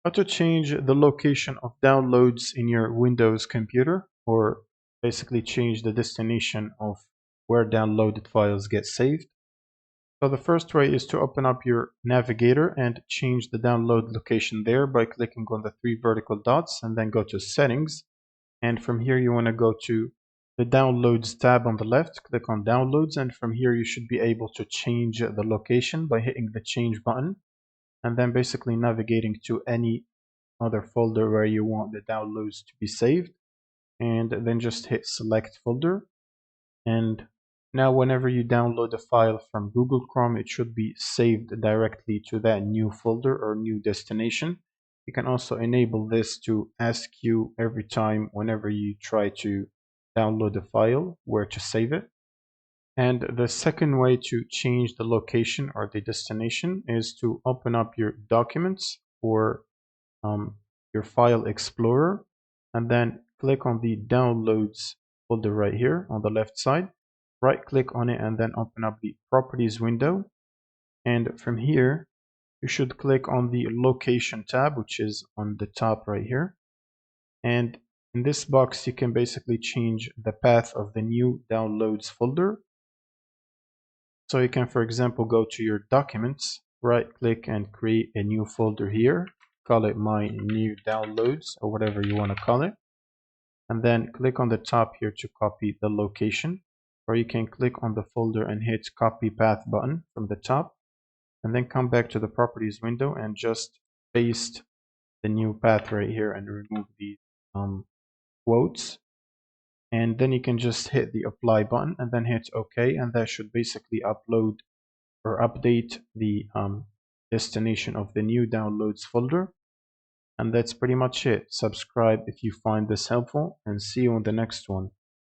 How to change the location of downloads in your Windows computer, or basically change the destination of where downloaded files get saved. So the first way is to open up your navigator and change the download location there by clicking on the three vertical dots and then go to settings. And from here you want to go to the downloads tab on the left, click on downloads, and from here you should be able to change the location by hitting the change button and then basically navigating to any other folder where you want the downloads to be saved, and then just hit select folder. And now whenever you download a file from Google Chrome, it should be saved directly to that new folder or new destination. You can also enable this to ask you every time whenever you try to download a file where to save it. And the second way to change the location or the destination is to open up your documents or your file explorer and then click on the downloads folder right here on the left side. Right click on it and then open up the properties window, and from here you should click on the location tab, which is on the top right here. And in this box you can basically change the path of the new downloads folder. So you can, for example, go to your documents, right click and create a new folder here, call it my new downloads or whatever you want to call it, and then click on the top here to copy the location, or you can click on the folder and hit copy path button from the top, and then come back to the properties window and just paste the new path right here and remove these quotes, and then you can just hit the apply button and then hit OK, and that should basically upload or update the destination of the new downloads folder. And that's pretty much it. Subscribe if you find this helpful, and see you on the next one.